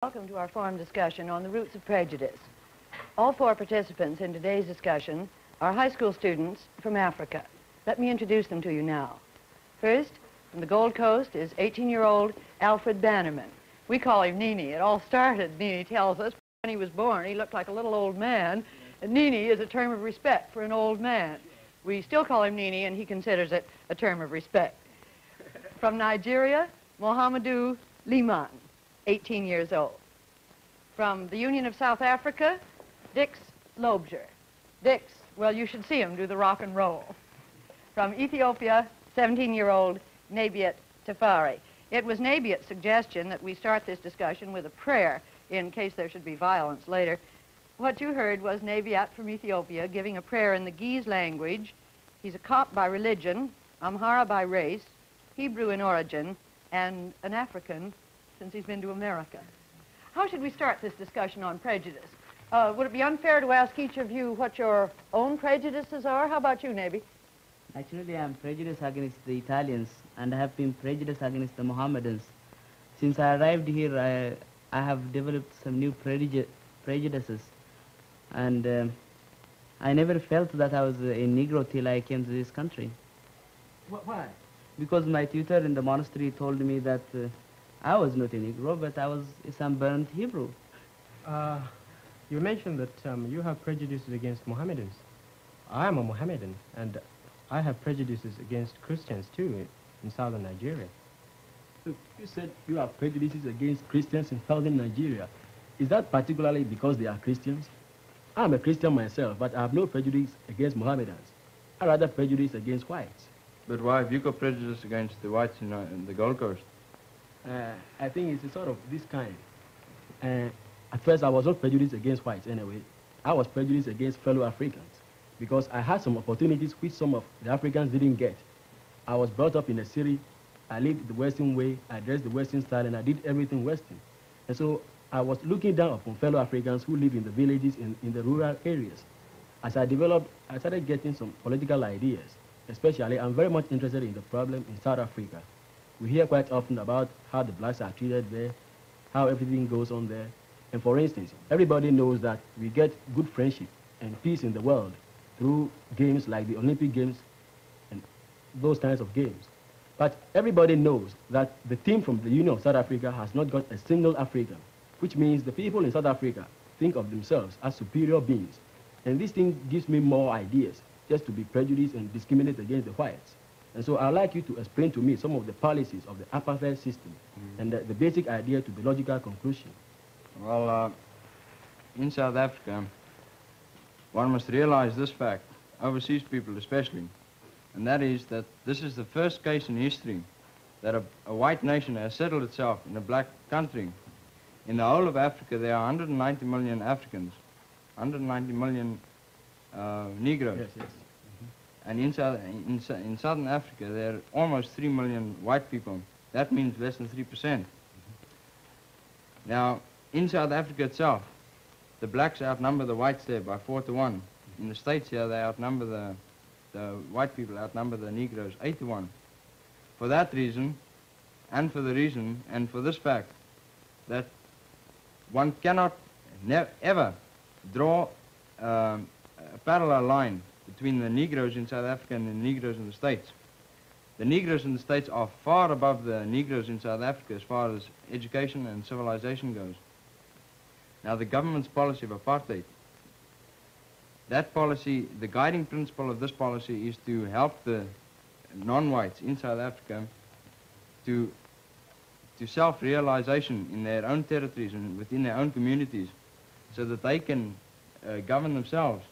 Welcome to our forum discussion on the roots of prejudice. All four participants in today's discussion are high school students from Africa. Let me introduce them to you now. First, from the Gold Coast is 18-year-old Alfred Bannerman. We call him Nini. It all started, Nini tells us, when he was born. He looked like a little old man. And Nini is a term of respect for an old man. We still call him Nini, and he considers it a term of respect. From Nigeria, Mohamedou Liman, 18 years old. From the Union of South Africa, Dix Lobjer. Dix, well, you should see him do the rock and roll. From Ethiopia, 17-year-old Nabiet Tafari. It was Nabiet's suggestion that we start this discussion with a prayer in case there should be violence later. What you heard was Nabiet from Ethiopia giving a prayer in the Ge'ez language. He's a Cop by religion, Amhara by race, Hebrew in origin, and an African since he's been to America. How should we start this discussion on prejudice? Would it be unfair to ask each of you what your own prejudices are? How about you, Nabi? Actually, I'm prejudiced against the Italians, and I have been prejudiced against the Mohammedans. Since I arrived here, I have developed some new prejudices, and I never felt that I was a Negro till I came to this country. Why? Because my tutor in the monastery told me that I was not a Negro, but I was a sunburned Hebrew. You mentioned that you have prejudices against Mohammedans. I am a Mohammedan, and I have prejudices against Christians, too, in southern Nigeria. Look, you said you have prejudices against Christians in southern Nigeria. Is that particularly because they are Christians? I'm a Christian myself, but I have no prejudice against Mohammedans. I rather prejudice against whites. But why have you got prejudice against the whites in the Gold Coast? I think it's a sort of this kind. At first, I was not prejudiced against whites anyway. I was prejudiced against fellow Africans because I had some opportunities which some of the Africans didn't get. I was brought up in a city. I lived the Western way. I dressed the Western style, and I did everything Western. And so I was looking down upon fellow Africans who live in the villages, in the rural areas. As I developed, I started getting some political ideas. Especially, I'm very much interested in the problem in South Africa. We hear quite often about how the blacks are treated there, how everything goes on there. And for instance, everybody knows that we get good friendship and peace in the world through games like the Olympic Games and those kinds of games. But everybody knows that the team from the Union of South Africa has not got a single African, which means the people in South Africa think of themselves as superior beings. And this thing gives me more ideas just to be prejudiced and discriminate against the whites. And so I'd like you to explain to me some of the policies of the apartheid system and the basic idea to the logical conclusion. Well, in South Africa, one must realize this fact, overseas people especially, and that is that this is the first case in history that a white nation has settled itself in a black country. In the whole of Africa, there are 190 million Africans, 190 million Negroes. Yes, yes. And in Southern Africa, there are almost 3 million white people. That means less than 3%. Now, in South Africa itself, the blacks outnumber the whites there by 4 to 1. In the States here, they outnumber the white people outnumber the Negroes 8 to 1. For that reason, and for the reason, and for this fact, that one cannot ever draw a parallel line between the Negroes in South Africa and the Negroes in the States. The Negroes in the States are far above the Negroes in South Africa as far as education and civilization goes. Now, the government's policy of apartheid, that policy, the guiding principle of this policy is to help the non-whites in South Africa to self-realization in their own territories and within their own communities so that they can govern themselves.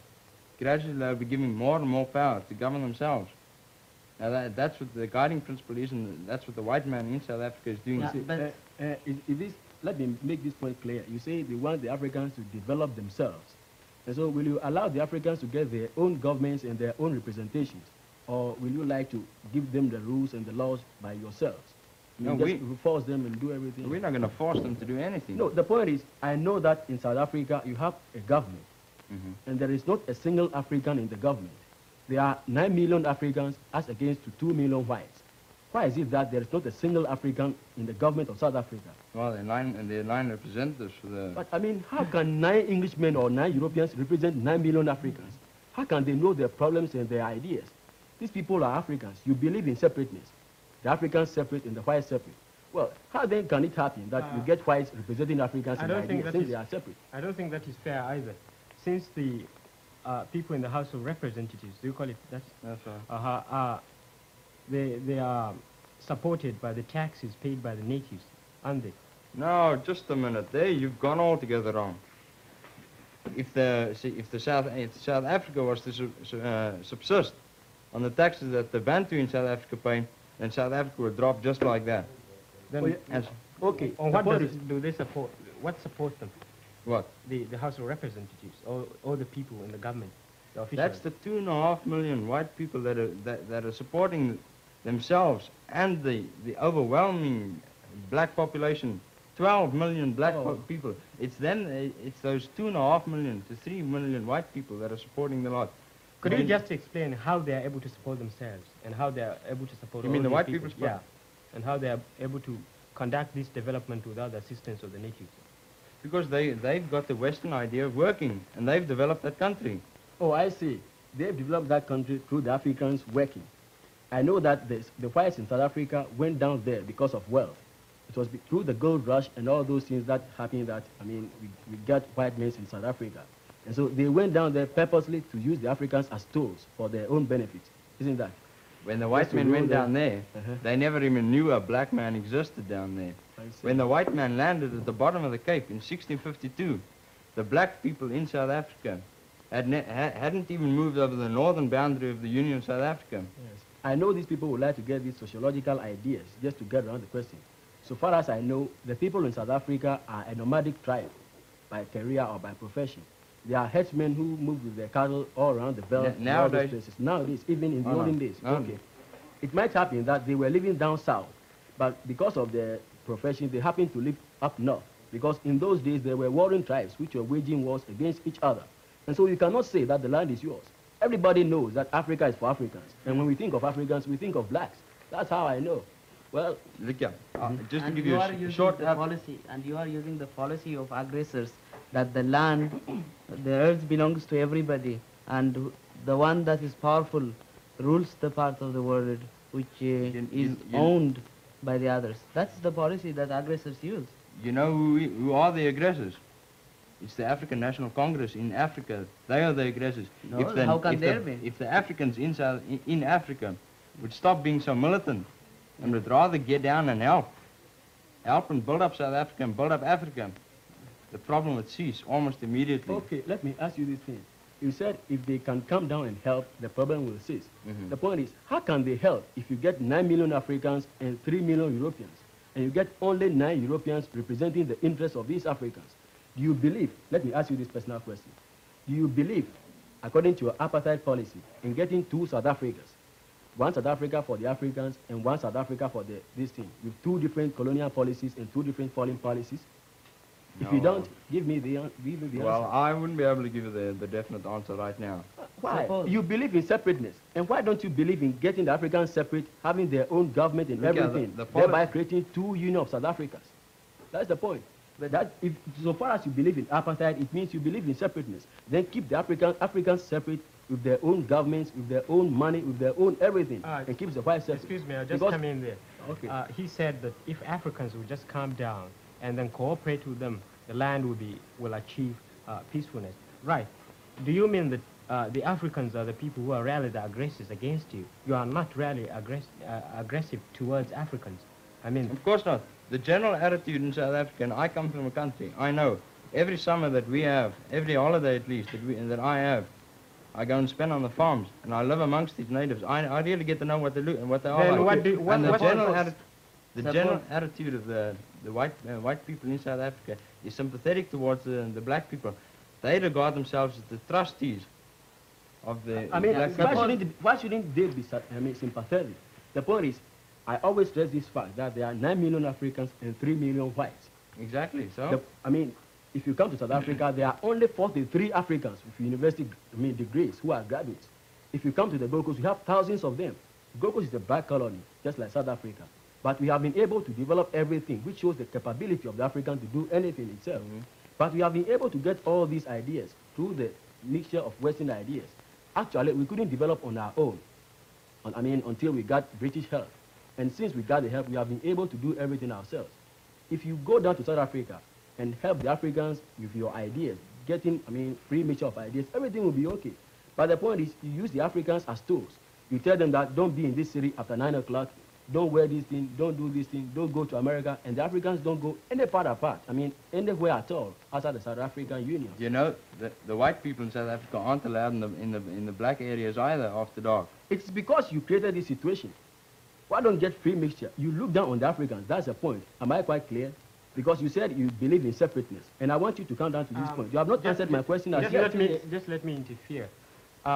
Gradually, they'll be giving more and more power to govern themselves. Now, that's what the guiding principle is, and that's what the white man in South Africa is doing. Yeah, let me make this point clear. You say they want the Africans to develop themselves. And so will you allow the Africans to get their own governments and their own representations? Or will you like to give them the rules and the laws by yourselves? No, we force them and do everything. We're not going to force them to do anything. No, the point is, I know that in South Africa you have a government. And there is not a single African in the government. There are 9 million Africans as against 2 million whites. Why is it that there is not a single African in the government of South Africa? Well, they're nine representatives for the... But, I mean, how can 9 Englishmen or 9 Europeans represent 9 million Africans? How can they know their problems and their ideas? These people are Africans. You believe in separateness. The Africans separate and the whites separate. Well, how then can it happen that you get whites representing Africans in ideas since they are separate? I don't think that is fair either. Since the people in the House of Representatives, do you call it that? That's right. They are supported by the taxes paid by the natives, aren't they? No, just a minute. There, you've gone altogether wrong. If South Africa was to subsist on the taxes that the Bantu in South Africa pay, then South Africa would drop just like that. Then, okay. on what do they support? What supports them? What? The House of Representatives, or the people in the government, the officials? That's the 2.5 million white people that are supporting themselves and the overwhelming black population. 12 million black people. It's those 2.5 million to 3 million white people that are supporting the lot. Could you just explain how they are able to support themselves and how they are able to support? You mean the white people? Yeah, and how they are able to conduct this development without the assistance of the natives? Because they've got the Western idea of working, and they've developed that country. Oh, I see. They've developed that country through the Africans working. I know that the whites in South Africa went down there because of wealth. It was through the gold rush and all those things that happened that, I mean, we got white men in South Africa. And so they went down there purposely to use the Africans as tools for their own benefit. Isn't that? When the white men went down there, they never even knew a black man existed down there. When the white man landed at the bottom of the Cape in 1652, the black people in South Africa hadn't even moved over the northern boundary of the Union of South Africa. Yes. I know these people would like to get these sociological ideas just to get around the question. So far as I know, the people in South Africa are a nomadic tribe by career or by profession. They are headsmen who move with their cattle all around the belt. Nowadays, even in the olden days. Okay. It might happen that they were living down south, but because of their profession, they happened to live up north. Because in those days, there were warring tribes which were waging wars against each other. And so you cannot say that the land is yours. Everybody knows that Africa is for Africans. And when we think of Africans, we think of blacks. That's how I know. Well, look here, just to give you you a short policy, and you are using the policy of aggressors that the land, the earth belongs to everybody, and the one that is powerful rules the part of the world which is owned by the others. That's the policy that aggressors use. You know who are the aggressors? It's the African National Congress in Africa. They are the aggressors. No, how can there be? If the Africans in Africa would stop being so militant and would rather get down and help and build up South Africa and build up Africa, the problem would cease almost immediately. Okay, let me ask you this thing. You said if they can come down and help, the problem will cease. The point is, how can they help if you get 9 million Africans and 3 million Europeans, and you get only 9 Europeans representing the interests of these Africans? Do you believe, let me ask you this personal question, do you believe, according to your apartheid policy, in getting 2 South Africas, one South Africa for the Africans and one South Africa for this thing, with 2 different colonial policies and 2 different foreign policies? No. If you don't, give me the answer. Well, I wouldn't be able to give you the definite answer right now. Why? You believe in separateness. And why don't you believe in getting the Africans separate, having their own government and everything, thereby creating 2 union of South Africas? That's the point. But so far as you believe in apartheid, it means you believe in separateness. Then keep the Africans separate with their own governments, with their own money, with their own everything, and keep the whites separate. Excuse me, I'll just come in there. Okay. He said that if Africans would just calm down and then cooperate with them, the land will achieve peacefulness. Right. Do you mean that the Africans are the people who are really the aggressors against you? You are not really aggressive towards Africans. I mean... Of course not. The general attitude in South Africa, and I come from a country, I know, every summer that we have, every holiday at least that I have, I go and spend on the farms, and I live amongst these natives. I really get to know what they are then like. The general attitude of the white people in South Africa is sympathetic towards the black people. They regard themselves as the trustees of the black people. Why shouldn't they be sympathetic? The point is, I always stress this fact that there are 9 million Africans and 3 million whites. Exactly, so? If you come to South Africa, there are only 43 Africans with university degrees who are graduates. If you come to the Gold Coast, you have thousands of them. Gold Coast is a black colony. just like South Africa. But we have been able to develop everything, which shows the capability of the African to do anything itself. But we have been able to get all these ideas through the mixture of Western ideas. Actually, we couldn't develop on our own, until we got British help. And since we got the help, we have been able to do everything ourselves. If you go down to South Africa and help the Africans with your ideas, getting, free mixture of ideas, everything will be okay. But the point is, you use the Africans as tools. You tell them that don't be in this city after 9 o'clock, don't wear this thing, don't do this thing, don't go to America, and the Africans don't go any part apart. Anywhere at all outside the South African Union. You know, the white people in South Africa aren't allowed in the black areas either after dark. It's because you created this situation. Why don't get free mixture? You look down on the Africans, that's the point. Am I quite clear? Because you said you believe in separateness, and I want you to come down to this point. You have not answered my question as yet. Just let me interfere.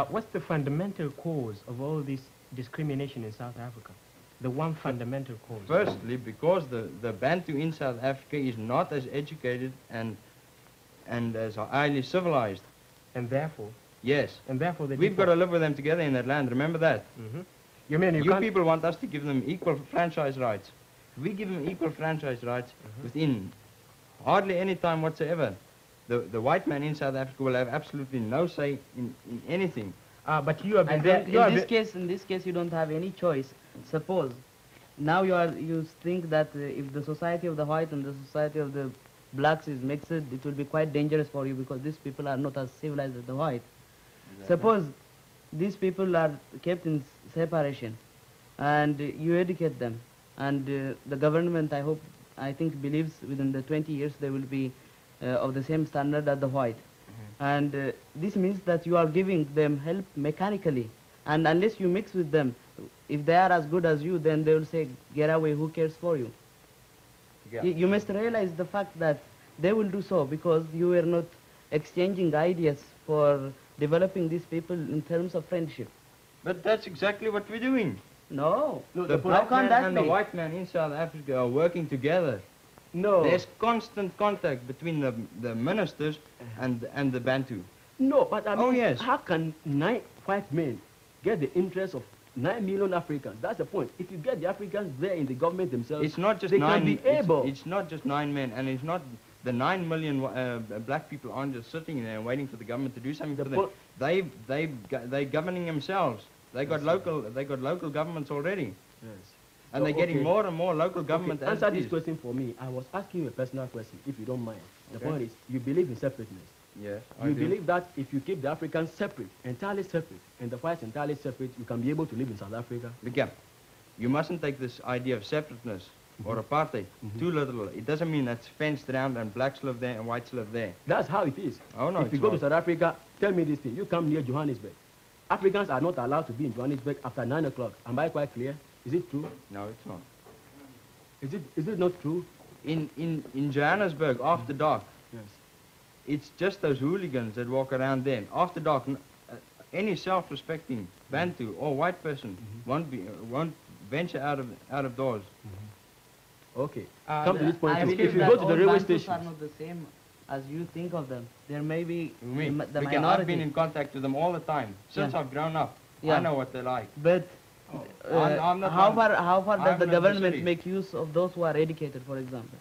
What's the fundamental cause of all this discrimination in South Africa? The one fundamental cause. Firstly, because the Bantu in South Africa is not as educated and as highly civilized. And therefore? Yes. And therefore we've got to live with them together in that land, remember that? You mean you people want us to give them equal franchise rights. We give them equal franchise rights within hardly any time whatsoever. The white man in South Africa will have absolutely no say in anything. But you have been in this case, you don't have any choice. Suppose now you think that if the society of the white and the society of the blacks is mixed, it will be quite dangerous for you because these people are not as civilized as the white. Exactly. Suppose these people are kept in separation, and you educate them, and the government, I think, believes within the 20 years they will be of the same standard as the white. And this means that you are giving them help mechanically, and unless you mix with them, if they are as good as you, then they will say, get away, who cares for you? Yeah. You must realize the fact that they will do so because you were not exchanging ideas for developing these people in terms of friendship. But that's exactly what we're doing. No. The black man and the white man in South Africa are working together. No. There's constant contact between the ministers and the Bantu. No, but yes. How can 9 white men get the interest of 9 million Africans? That's the point. If you get the Africans there in the government themselves, it's not just they 9. Can be able. It's not just 9 men, and it's not the 9 million black people aren't just sitting there and waiting for the government to do something for them. They're governing themselves. They got local governments already. Yes. And they're getting more and more local government. Answer this question for me. I was asking you a personal question, if you don't mind. The point is, you believe in separateness. Yes, you believe that if you keep the Africans separate, entirely separate, and the whites entirely separate, you can be able to live in South Africa? Again, you mustn't take this idea of separateness or apartheid too literal. It doesn't mean that's fenced around and blacks live there and whites live there. That's how it is. Oh, no, if you go to South Africa, tell me this thing. You come near Johannesburg. Africans are not allowed to be in Johannesburg after 9 o'clock. Am I quite clear? Is it true? No, it's not. Is it not true? In Johannesburg, after dark, yes, it's just those hooligans that walk around there. After dark, any self-respecting Bantu or white person won't venture out of doors. Okay. Come to this point. If you go to the railway station, are not the same as you think of them. There may be the minority. I've been in contact with them all the time since I've grown up. I know what they're like. But how far does the government make use of those who are educated, for example?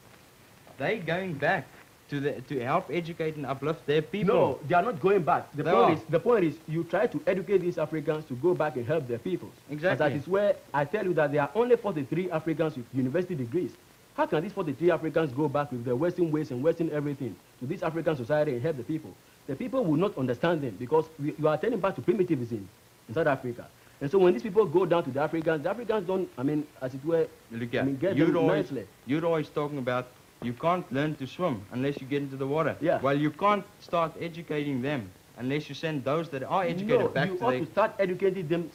They're going back to help educate and uplift their people. No, they are not going back. The point is, you try to educate these Africans to go back and help their people. Exactly. And that is where I tell you that there are only 43 Africans with university degrees. How can these 43 Africans go back with their Western ways and Western everything to this African society and help the people? The people will not understand them because you are turning back to primitivism in South Africa. And so when these people go down to the Africans don't, as it were, get them nicely. You're always talking about you can't learn to swim unless you get into the water. Yeah. Well, you can't start educating them unless you send those that are educated back to you ought to start educating them,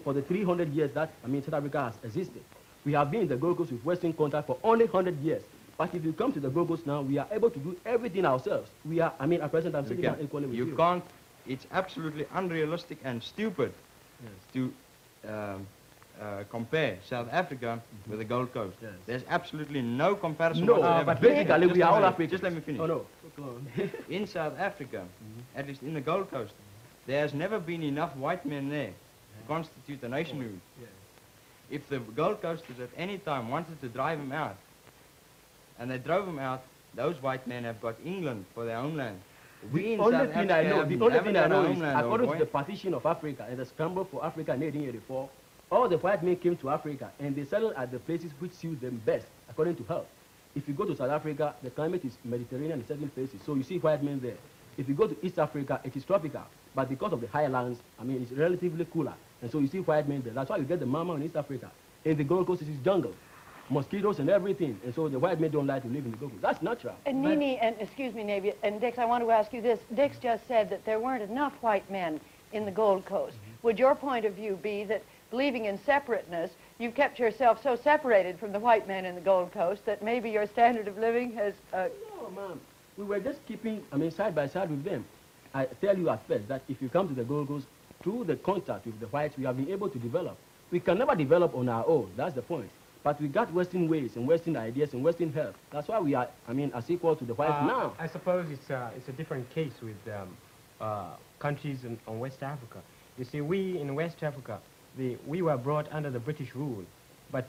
for the 300 years that, South Africa has existed. We have been in the Gold Coast with Western contact for only 100 years. But if you come to the Gold Coast now, we are able to do everything ourselves. We are, at present, I'm sitting down equally with you. You can't, it's absolutely unrealistic and stupid to compare South Africa with the Gold Coast. Yes. There's absolutely no comparison whatsoever. But basically we are all Africans. Just let me finish. Oh, no. In South Africa, at least in the Gold Coast, there has never been enough white men there to constitute a nationhood. if the Gold Coasters at any time wanted to drive him out, and they drove him out, those white men have got England for their homeland. We in The only South thing I Africa know, the haven't only thing I got our know is, homeland, old according to boy. the partition of Africa and the scramble for Africa in 1884, all the white men came to Africa and they settled at the places which suit them best, according to health. If you go to South Africa, the climate is Mediterranean in certain places, so you see white men there. If you go to East Africa, it is tropical, but because of the highlands, I mean, it's relatively cooler, and so you see white men there. That's why you get the mama in East Africa. In the Gold Coast, it is jungle, mosquitoes and everything, and so the white men don't like to live in the Gold Coast. That's natural. And Nini, and excuse me, Navy, and Dix, I want to ask you this. Dix just said that there weren't enough white men in the Gold Coast. Would your point of view be that believing in separateness, you've kept yourself so separated from the white men in the Gold Coast that maybe your standard of living has... No, ma'am. We were just keeping, I mean, side by side with them. I tell you at first that if you come to the Gold Coast, through the contact with the whites, we have been able to develop. We can never develop on our own. That's the point. But we got Western ways and Western ideas and Western help. That's why we are, I mean, as equal to the whites now. I suppose it's a different case with countries on West Africa. You see, we in West Africa, we were brought under the British rule, but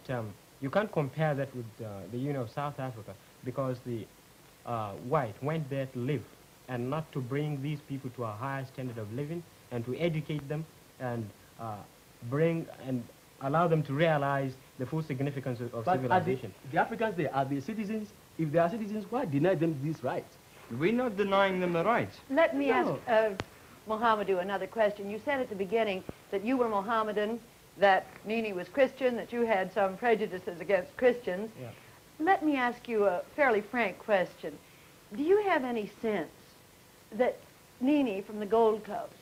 you can't compare that with the Union of South Africa, because the white went there to live and not to bring these people to a higher standard of living and to educate them and bring and allow them to realize the full significance of civilization. The Africans there, are they citizens? If they are citizens, why deny them these rights? We're not denying them the rights. Let me ask Mohamedou another question. You said at the beginning that you were Mohammedan, that Nini was Christian, that you had some prejudices against Christians. Yeah. Let me ask you a fairly frank question. Do you have any sense that Nini from the Gold Coast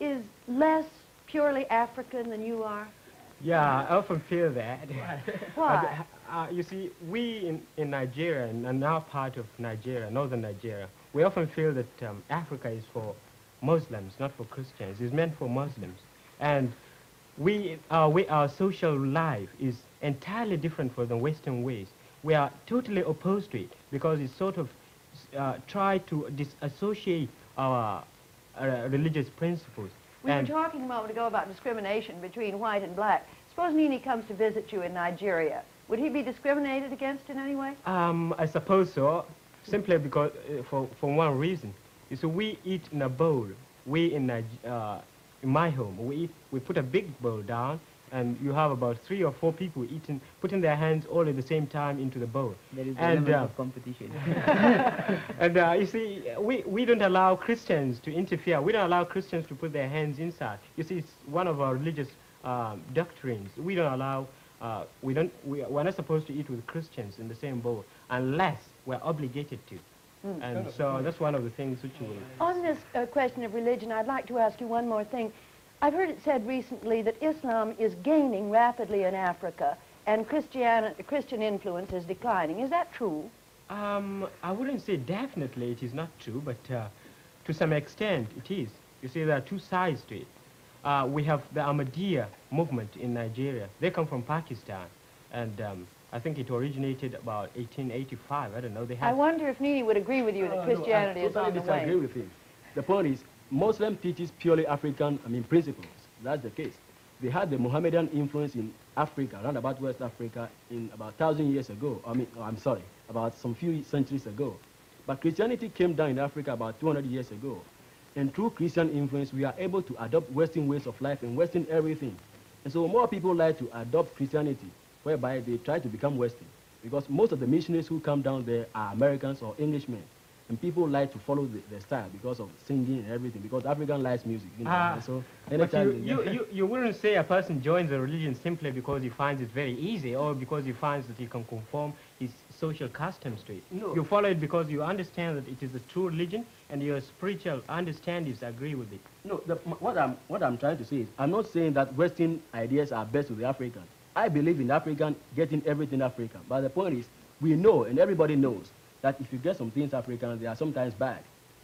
is less purely African than you are? Yeah, I often feel that. Why? You see, we in Nigeria, and our part of Nigeria, northern Nigeria, we often feel that Africa is for Muslims, not for Christians. It's meant for Muslims. And our social life is entirely different from the Western ways. We are totally opposed to it because it sort of try to disassociate our religious principles. We were talking a moment ago about discrimination between white and black. Suppose Nini comes to visit you in Nigeria. Would he be discriminated against in any way? I suppose so, simply because, for one reason. You see, we eat in a bowl. We in my home, we put a big bowl down, and you have about 3 or 4 people putting their hands all at the same time into the bowl. There is an element of competition. And you see, we don't allow Christians to interfere. We don't allow Christians to put their hands inside. You see, it's one of our religious doctrines. We don't allow, we're not supposed to eat with Christians in the same bowl unless we're obligated to. And so that's one of the things which you will... On this question of religion, I'd like to ask you one more thing. I've heard it said recently that Islam is gaining rapidly in Africa and Christian influence is declining. Is that true? I wouldn't say definitely it is not true, but to some extent it is. You see, there are 2 sides to it. We have the Ahmadiyya movement in Nigeria. They come from Pakistan, and I think it originated about 1885. I don't know. I wonder if Nini would agree with you that Christianity is on the way. I disagree with him. The point is, Muslim teaches purely African, principles. That's the case. They had the Mohammedan influence in Africa, around about West Africa, in about 1,000 years ago. About some few centuries ago. But Christianity came down in Africa about 200 years ago. And through Christian influence, we are able to adopt Western ways of life and Western everything. And so more people like to adopt Christianity, whereby they try to become Western. Because most of the missionaries who come down there are Americans or Englishmen. And people like to follow the style because of singing and everything, because African likes music. You know, and so but you wouldn't say a person joins a religion simply because he finds it very easy or because he finds that he can conform his social customs to it. No. You follow it because you understand that it is a true religion and your spiritual understandings agree with it. No, what I'm trying to say is, I'm not saying that Western ideas are best to the African. I believe in African getting everything African. But the point is, we know and everybody knows that if you get some things African, they are sometimes bad.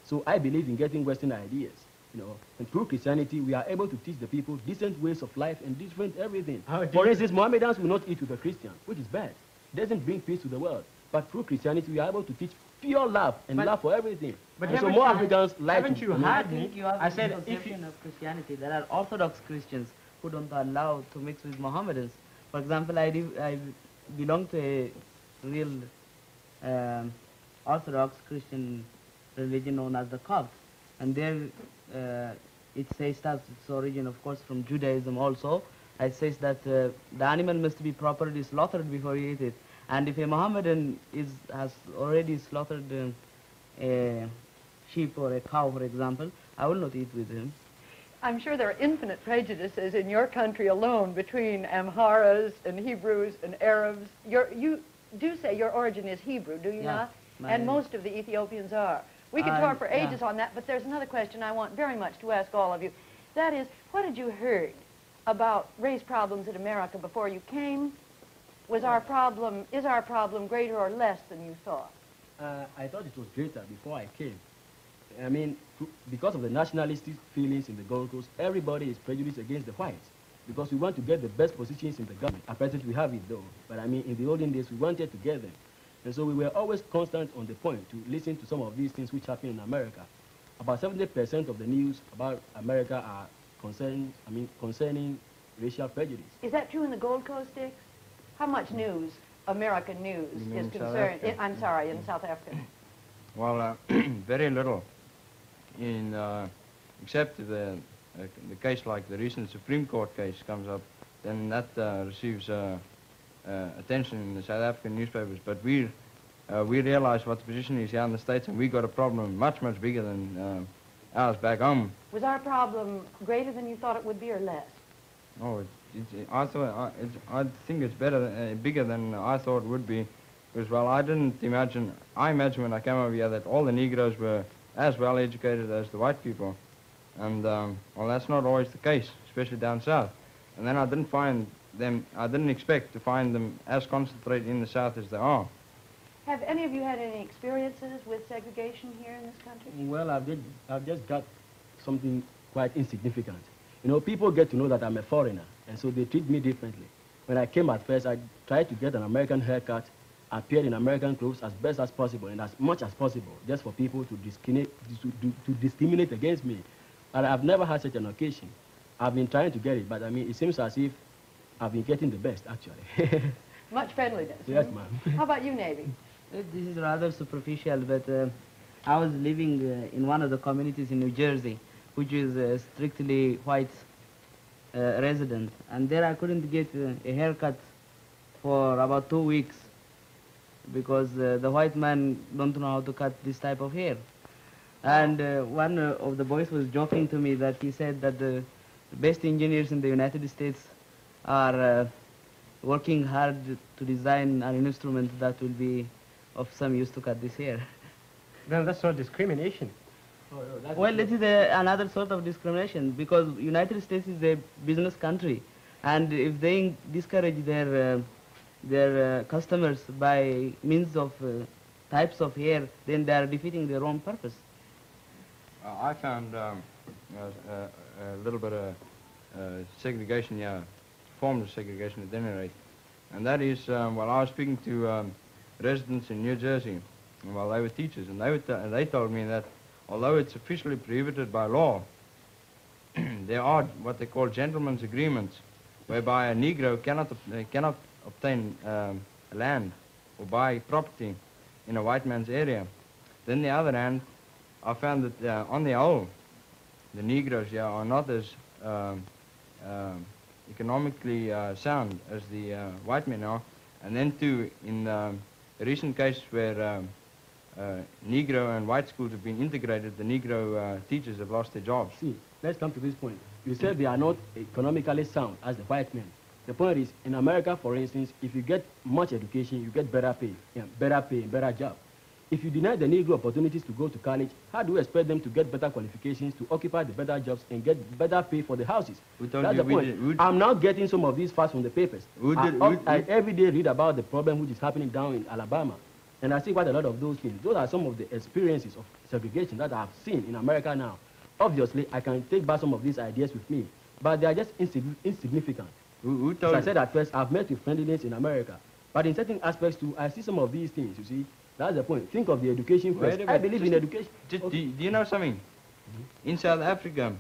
So I believe in getting Western ideas, and through Christianity, we are able to teach the people decent ways of life and different everything. For instance, Mohammedans will not eat with a Christian, which is bad. It doesn't bring peace to the world. But through Christianity, we are able to teach pure love and love for everything. But so more Africans like haven't you heard me? You have I said conception of Christianity. There are Orthodox Christians who don't allow to mix with Mohammedans. For example, I belong to a real Orthodox Christian religion known as the Copts, and there it says that its origin, of course, from Judaism also. It says that the animal must be properly slaughtered before you eat it, and if a Mohammedan has already slaughtered a sheep or a cow, for example, I will not eat with him. I'm sure there are infinite prejudices in your country alone between Amharas and Hebrews and Arabs. You do say your origin is Hebrew, do you not? And most of the Ethiopians are. We could talk for ages on that, but there's another question I want very much to ask all of you. That is, what had you heard about race problems in America before you came? Is our problem greater or less than you thought? I thought it was greater before I came. I mean, because of the nationalistic feelings in the Gold Coast, everybody is prejudiced against the whites because we want to get the best positions in the government. At present, we have it though, but I mean, in the olden days, we wanted to get them. And so we were always constant on the point to listen to some of these things which happen in America. About 70% of the news about America are concerning racial prejudice. Is that true in the Gold Coast, Dick? How much news, American news, is concerned? I'm sorry, in South Africa. Well, very little. Except the case like the recent Supreme Court case comes up, then that receives attention in the South African newspapers. But we realize what the position is here in the States, and we got a problem much, much bigger than ours back home. Was our problem greater than you thought it would be or less? Oh, I think it's bigger than I thought it would be. Because, well, I imagined when I came over here that all the Negroes were as well educated as the white people. And, well, that's not always the case, especially down south. And then I didn't expect to find them as concentrated in the south as they are. Have any of you had any experiences with segregation here in this country? Well, I've just got something quite insignificant. You know, people get to know that I'm a foreigner, and so they treat me differently. When I came at first, I tried to get an American haircut, appear in American clothes as best as possible and as much as possible, just for people to discriminate against me. And I've never had such an occasion. I've been trying to get it, but I mean, it seems as if I've been getting the best, actually. Much friendliness. Yes, ma'am. How about you, Navy? This is rather superficial, but I was living in one of the communities in New Jersey, which is a strictly white resident, and there I couldn't get a haircut for about 2 weeks because the white man don't know how to cut this type of hair. And one of the boys was joking to me that he said that the best engineers in the United States are working hard to design an instrument that will be of some use to cut this hair. Then that's not discrimination. Well, this is another sort of discrimination because United States is a business country, and if they discourage their customers by means of types of hair, then they are defeating their own purpose. I found a little bit of segregation, forms of segregation at any rate, and that is, well, I was speaking to residents in New Jersey, well, they were teachers, and they told me that although it's officially prohibited by law, there are what they call gentlemen's agreements, whereby a Negro cannot obtain land or buy property in a white man's area. Then on the other hand, I found that on the whole, the Negroes here are not as economically sound as the white men are. And then too, in a recent case where Negro and white schools have been integrated, the Negro teachers have lost their jobs. See, let's come to this point. You said they are not economically sound as the white men. The point is, in America, for instance, if you get much education, you get better pay, better job. If you deny the Negro opportunities to go to college, how do you expect them to get better qualifications, to occupy the better jobs, and get better pay for the houses? That's the point. I'm now getting some of these facts from the papers. I every day read about the problem which is happening down in Alabama, and I see quite a lot of those things. Those are some of the experiences of segregation that I've seen in America now. Obviously, I can take back some of these ideas with me, but they are just insignificant. As I said at first, I've met with friendliness in America, but in certain aspects too, I see some of these things, you see. That's the point. Think of the education first. I believe in education. Do you know something? In South Africa,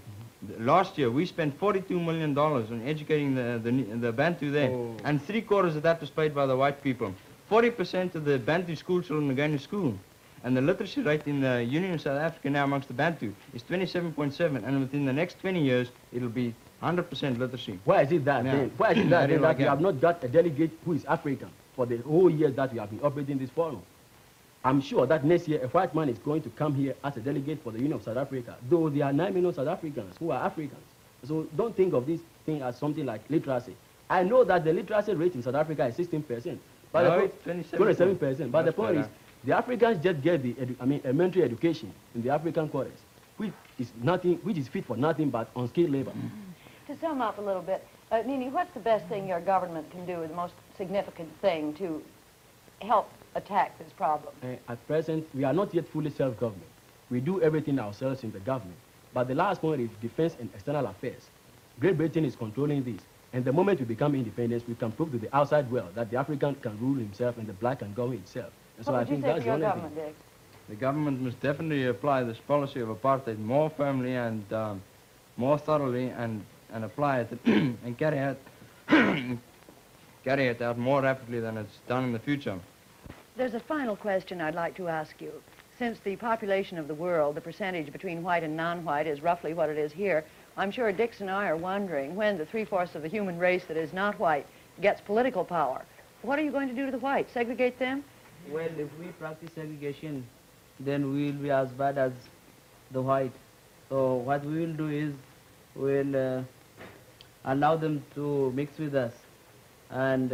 Last year, we spent $42 million on educating the Bantu there, and 3/4 of that was paid by the white people. 40% of the Bantu school children are going to school, and the literacy rate in the Union of South Africa now amongst the Bantu is 27.7, and within the next 20 years, it'll be 100% literacy. Why is it that then? Why is it that, then, that we have not got a delegate who is African for the whole year that we have been operating this forum? I'm sure that next year a white man is going to come here as a delegate for the Union of South Africa, though there are 9 million South Africans who are Africans. So don't think of this thing as something like literacy. I know that the literacy rate in South Africa is 16%, but No, the 27%. But the point is, the Africans just get the elementary education in the African quarters, which is fit for nothing but unskilled labor. To sum up a little bit, Nini, what's the best thing your government can do, the most significant thing to help attack this problem? At present, we are not yet fully self-government. We do everything ourselves in the government. But the last point is defense and external affairs. Great Britain is controlling this. And the moment we become independent, we can prove to the outside world that the African can rule himself and the black can govern himself. And so What I would you think say that's to your the only government, thing. Dick? The government must definitely apply this policy of apartheid more firmly and more thoroughly, and apply it and carry it out more rapidly than it's done in the future. There's a final question I'd like to ask you. Since the population of the world, the percentage between white and non-white is roughly what it is here, I'm sure Dix and I are wondering when the 3/4 of the human race that is not white gets political power. What are you going to do to the whites? Segregate them? Well, if we practice segregation, then we will be as bad as the white. So what we will do is we'll allow them to mix with us, and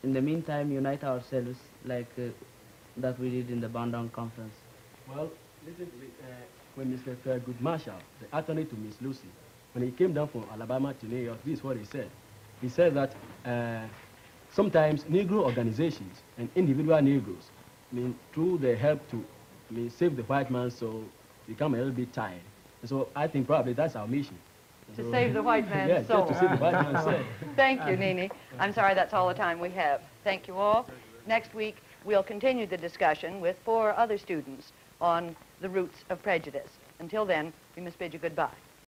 in the meantime unite ourselves like that we did in the Bandung conference. Well, listen to me. When Mr. Thurgood Marshall, the attorney to Miss Lucy, when he came down from Alabama to New York, this is what he said. He said that sometimes Negro organizations and individual Negroes, through their help to save the white man, so become a little bit tired. And so I think probably that's our mission. To save the white man's yes, soul. just to save the white man's soul. Thank you, Nini. I'm sorry that's all the time we have. Thank you all. Next week, we'll continue the discussion with 4 other students on the roots of prejudice. Until then, we must bid you goodbye.